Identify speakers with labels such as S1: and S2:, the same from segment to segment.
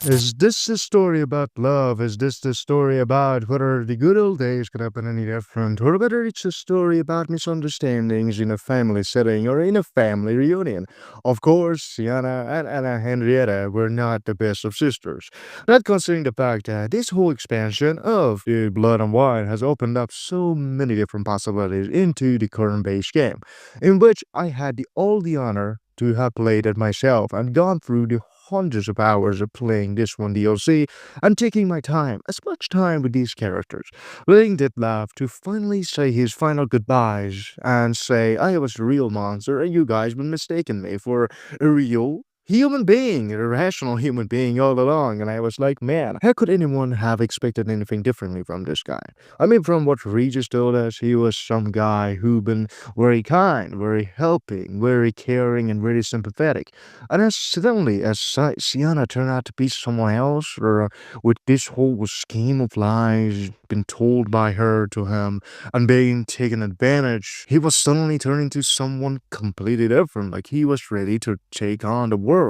S1: Is this a story about love? Is this the story about whether the good old days could have been any different, or whether it's a story about misunderstandings in a family setting or in a family reunion? Of course, Sienna and Anna Henrietta were not the best of sisters. Not considering the fact that this whole expansion of the Blood and Wine has opened up so many different possibilities into the current base game, in which I had all the honor to have played it myself and gone through the hundreds of hours of playing this one DLC and taking my time, as much time with these characters, letting Ditlav to finally say his final goodbyes and say I was a real monster and you guys been mistaken me for a real human being, a rational human being all along. And I was like, man, how could anyone have expected anything differently from this guy? I mean, from what Regis told us, he was some guy who been very kind, very helping, very caring, and very sympathetic. And as suddenly as Sienna turned out to be someone else, or with this whole scheme of lies been told by her to him and being taken advantage, he was suddenly turned into someone completely different. Like he was ready to take on the world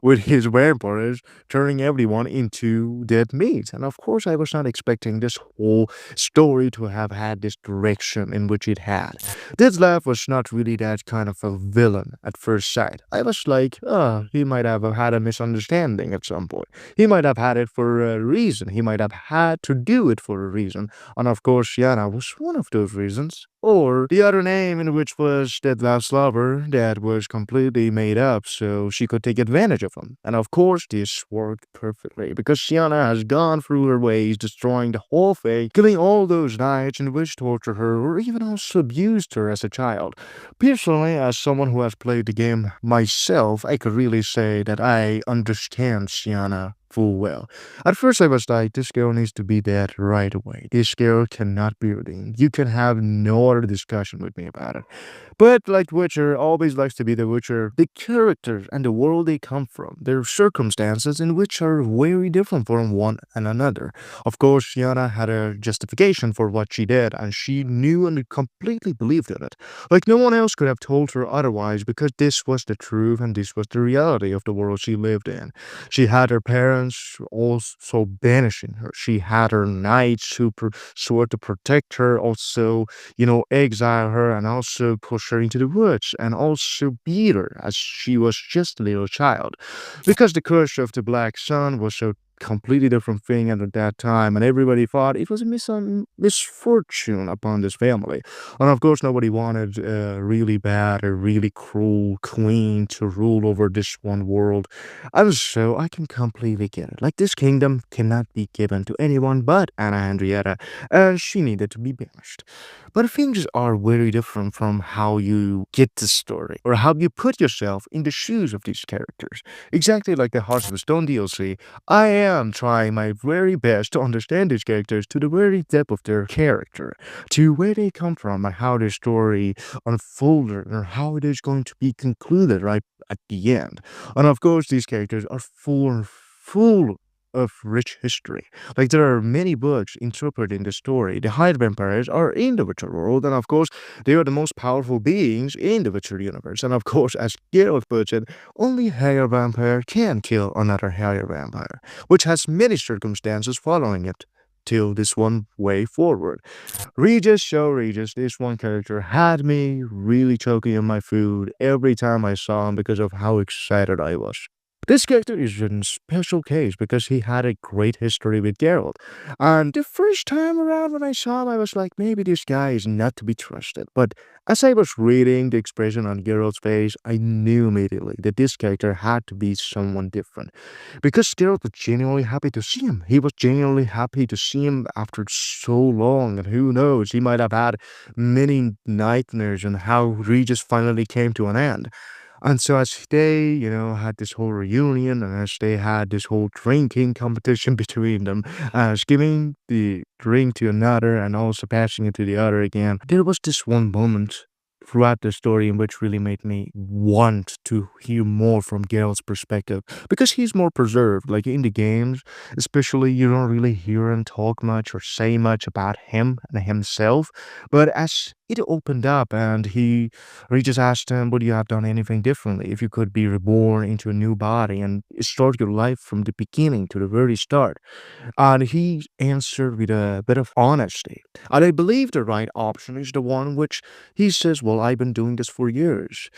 S1: with his vampires, turning everyone into dead meat. And of course, I was not expecting this whole story to have had this direction in which it had. Ditzlaff was not really that kind of a villain at first sight. I was like, oh, he might have had a misunderstanding at some point. He might have had it for a reason. He might have had to do it for a reason. And of course, Yana was one of those reasons. Or the other name in which was Detlef's lover that was completely made up so she could take advantage of him. And of course, this worked perfectly because Shiana has gone through her ways, destroying the whole thing, killing all those knights in which tortured her or even also abused her as a child. Personally, as someone who has played the game myself, I could really say that I understand Shiana full well. At first, I was like, this girl needs to be dead right away. This girl cannot be redeemed. You can have no other discussion with me about it. But like Witcher always likes to be the Witcher, the characters and the world they come from, their circumstances in which are very different from one and another. Of course, Shiana had a justification for what she did, and she knew and completely believed in it. Like no one else could have told her otherwise because this was the truth and this was the reality of the world she lived in. She had her parents also banishing her. She had her knights who swore to protect her, also, exile her and also push her into the woods and also beat her as she was just a little child. Because the curse of the Black Sun was so completely different thing at that time, and everybody thought it was a misfortune upon this family. And of course, nobody wanted a really bad or really cruel queen to rule over this one world. And so I can completely get it. Like, this kingdom cannot be given to anyone but Anna Henrietta, as she needed to be banished. But things are very different from how you get the story, or how you put yourself in the shoes of these characters. Exactly like the Hearts of Stone DLC, I am trying my very best to understand these characters to the very depth of their character, to where they come from and how their story unfolded, or how it is going to be concluded right at the end. And of course, these characters are full of rich history. Like there are many books interpreting the story. The Hyde vampires are in the Witcher world, and of course, they are the most powerful beings in the Witcher universe. And of course, as Geralt puts it, only a higher vampire can kill another higher vampire, which has many circumstances following it till this one way forward. Regis, this one character had me really choking on my food every time I saw him because of how excited I was. This character is a special case because he had a great history with Geralt. And the first time around when I saw him, I was like, maybe this guy is not to be trusted. But as I was reading the expression on Geralt's face, I knew immediately that this character had to be someone different. Because Geralt was genuinely happy to see him. He was genuinely happy to see him after so long. And who knows, he might have had many nightmares on how Regis finally came to an end. And so as they, had this whole reunion and as they had this whole drinking competition between them, as giving the drink to another and also passing it to the other again, there was this one moment throughout the story, in which really made me want to hear more from Geralt's perspective because he's more preserved. Like in the games, especially, you don't really hear him talk much or say much about him and himself. But as it opened up and he just asked him, would you have done anything differently if you could be reborn into a new body and start your life from the beginning to the very start? And he answered with a bit of honesty. And I believe the right option is the one which he says, well, I've been doing this for years.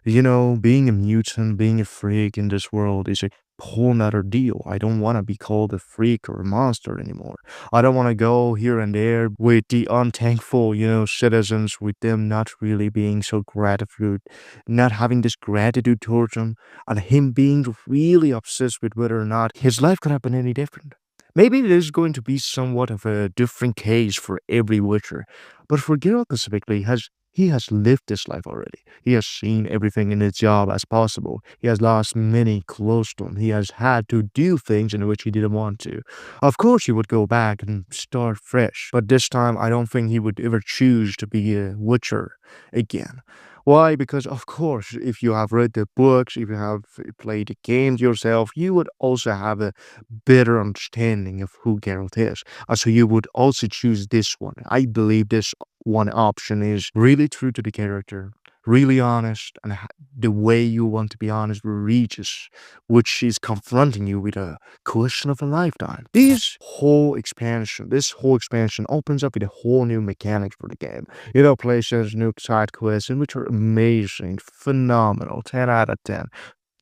S1: You know, being a mutant, being a freak in this world is a whole nother deal. I don't want to be called a freak or a monster anymore. I don't want to go here and there with the unthankful, citizens, with them not really being so gratitude, not having this gratitude towards him, and him being really obsessed with whether or not his life could have been any different. Maybe it is going to be somewhat of a different case for every Witcher, but for Geralt specifically, he has lived this life already. He has seen everything in his job as possible. He has lost many close to him. He has had to do things in which he didn't want to. Of course, he would go back and start fresh, but this time I don't think he would ever choose to be a Witcher again. Why? Because, of course, if you have read the books, if you have played the games yourself, you would also have a better understanding of who Geralt is. So you would also choose this one. I believe this one option is really true to the character, really honest, and the way you want to be honest reaches, which is confronting you with a question of a lifetime. This whole expansion opens up with a whole new mechanic for the game. Places, new side quests, and which are amazing, phenomenal, 10 out of 10.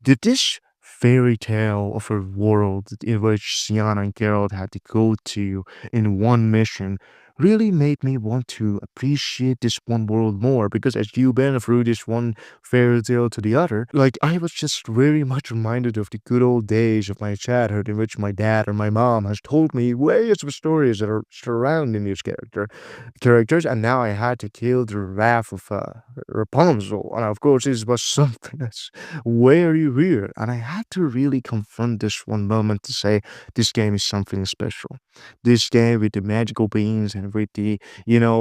S1: Did this fairy tale of a world in which Sienna and Geralt had to go to in one mission really made me want to appreciate this one world more because as you've been through this one fairy tale to the other, like I was just very much reminded of the good old days of my childhood in which my dad or my mom has told me ways of stories that are surrounding these characters, and now I had to kill the wrath of Rapunzel. And of course, this was something that's very weird. And I had to really confront this one moment to say, this game is something special. This game with the magical beans and with the,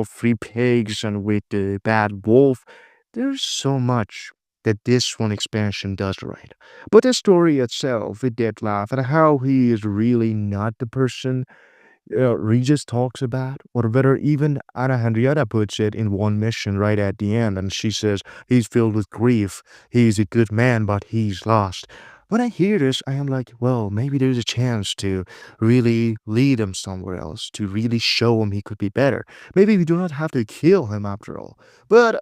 S1: free pigs and with the bad wolf, there's so much that this one expansion does right. But the story itself, with Detlef and how he is really not the person Regis talks about, or better, even Anna Henrietta puts it in one mission right at the end, and she says, he's filled with grief. He's a good man, but he's lost. When I hear this, I am like, well, maybe there's a chance to really lead him somewhere else, to really show him he could be better. Maybe we do not have to kill him after all. But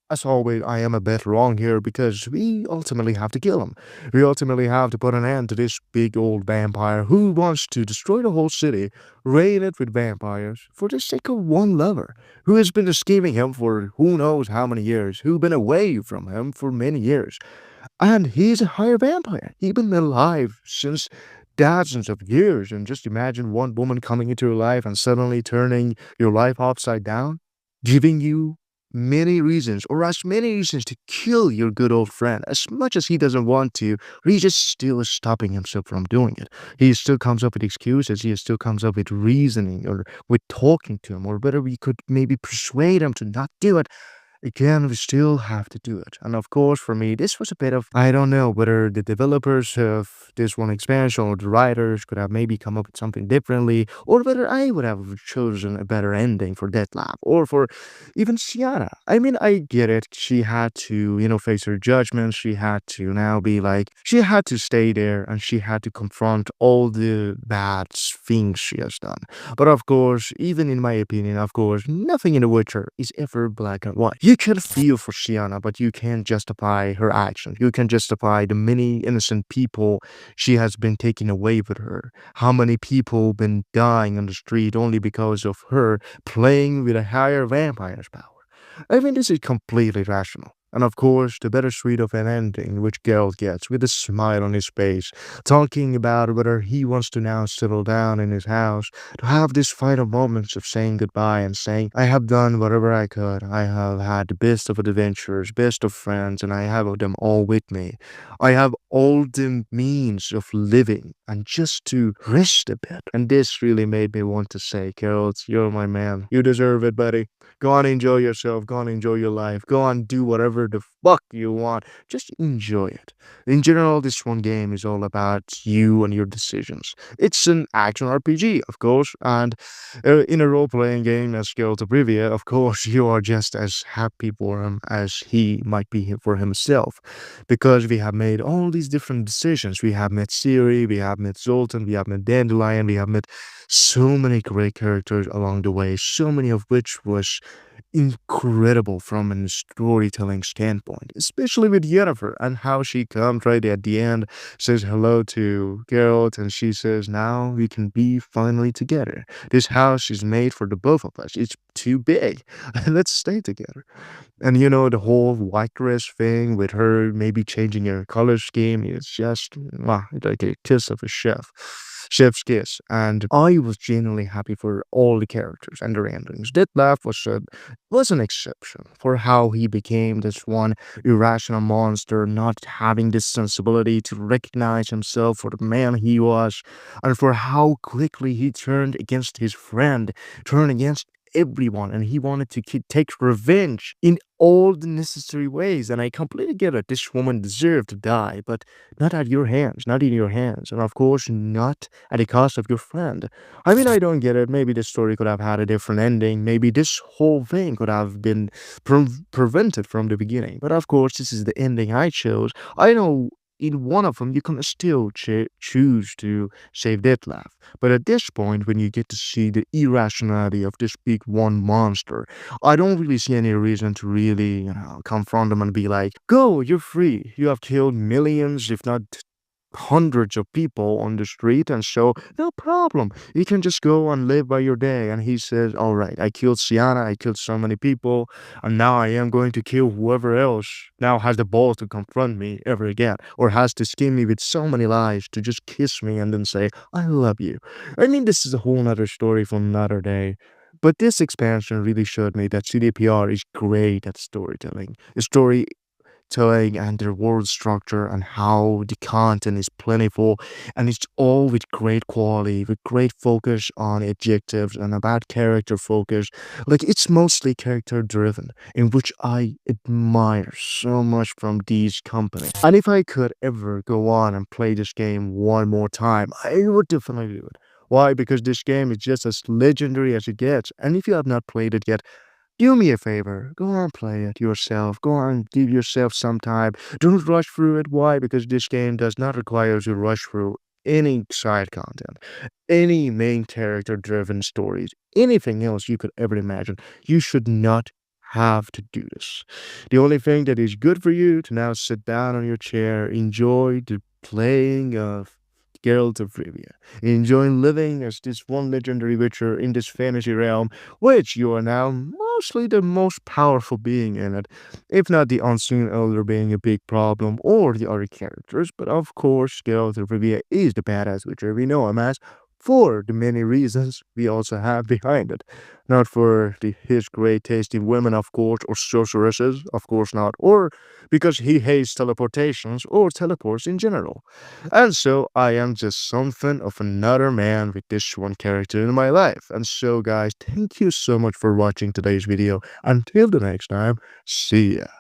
S1: as always, I am a bit wrong here because we ultimately have to kill him. We ultimately have to put an end to this big old vampire who wants to destroy the whole city, raid it with vampires, for the sake of one lover, who has been scheming him for who knows how many years, who's been away from him for many years. And he's a higher vampire. He's been alive since dozens of years. And just imagine one woman coming into your life and suddenly turning your life upside down, giving you many reasons, or as many reasons to kill your good old friend. As much as he doesn't want to, he just still is stopping himself from doing it. He still comes up with excuses, he still comes up with reasoning, or with talking to him, or whether we could maybe persuade him to not do it. Again, we still have to do it. And of course, for me, this was a bit of, I don't know whether the developers of this one expansion or the writers could have maybe come up with something differently, or whether I would have chosen a better ending for Deathloop, or for even Sienna. I mean, I get it. She had to, face her judgment. She had to now be like, she had to stay there and she had to confront all the bad things she has done. But of course, even in my opinion, of course, nothing in The Witcher is ever black and white. You can feel for Shiana, but you can't justify her actions. You can justify the many innocent people she has been taking away with her. How many people been dying on the street only because of her playing with a higher vampire's power. I mean, this is completely rational. And of course, the bittersweet of an ending, which Geralt gets with a smile on his face, talking about whether he wants to now settle down in his house, to have these final moments of saying goodbye and saying, I have done whatever I could. I have had the best of adventures, best of friends, and I have them all with me. I have all the means of living and just to rest a bit. And this really made me want to say, Geralt, you're my man. You deserve it, buddy. Go on, enjoy yourself. Go on, enjoy your life. Go on, do whatever the fuck you want. Just enjoy it. In general, this one game is all about you and your decisions. It's an action RPG, of course, and in a role-playing game as Geralt of Rivia, of course, you are just as happy for him as he might be for himself, because we have made all these different decisions. We have met Ciri, we have met Zoltan, we have met Dandelion, we have met so many great characters along the way, so many of which was incredible from a storytelling standpoint, especially with Yennefer and how she comes right at the end, says hello to Geralt, and she says, now we can be finally together. This house is made for the both of us. It's too big. Let's stay together. And the whole white dress thing with her maybe changing her color scheme is just like a kiss of a chef's kiss. And I was genuinely happy for all the characters and their endings. Detlef was an exception for how he became this one irrational monster, not having this sensibility to recognize himself for the man he was, and for how quickly he turned against his friend, turned against everyone, and he wanted to take revenge in all the necessary ways. And I completely get it. This woman deserved to die, but not at your hands, not in your hands, and of course, not at the cost of your friend. I mean, I don't get it. Maybe this story could have had a different ending. Maybe this whole thing could have been prevented from the beginning. But of course, this is the ending I chose. I know in one of them, you can still choose to save Detlef. But at this point, when you get to see the irrationality of this big one monster, I don't really see any reason to really, confront them and be like, go, you're free. You have killed millions, if not hundreds of people on the street, and so no problem, you can just go and live by your day. And he says, all right, I killed Sienna, I killed so many people, and now I am going to kill whoever else now has the balls to confront me ever again, or has to scheme me with so many lies to just kiss me and then say I love you. I mean, this is a whole nother story from another day. But this expansion really showed me that CDPR is great at storytelling. Story telling and their world structure, and how the content is plentiful, and it's all with great quality, with great focus on objectives and about character focus. Like, it's mostly character driven, in which I admire so much from these companies. And if I could ever go on and play this game one more time, I would definitely do it. Why? Because this game is just as legendary as it gets. And if you have not played it yet, do me a favor, go on play it yourself. Go on, give yourself some time. Don't rush through it. Why? Because this game does not require you to rush through any side content, any main character driven stories, anything else you could ever imagine. You should not have to do this. The only thing that is good for you to now sit down on your chair, enjoy the playing of Geralt of Rivia, enjoy living as this one legendary witcher in this fantasy realm, which you are now mostly the most powerful being in it, if not the unseen elder being a big problem, or the other characters. But of course, Geralt of Rivia is the badass witcher we know him as, for the many reasons we also have behind it. Not for his great taste in women, of course, or sorceresses, of course not, or because he hates teleportations or teleports in general. And so I am just something of another man with this one character in my life. And so, guys, thank you so much for watching today's video. Until the next time, see ya.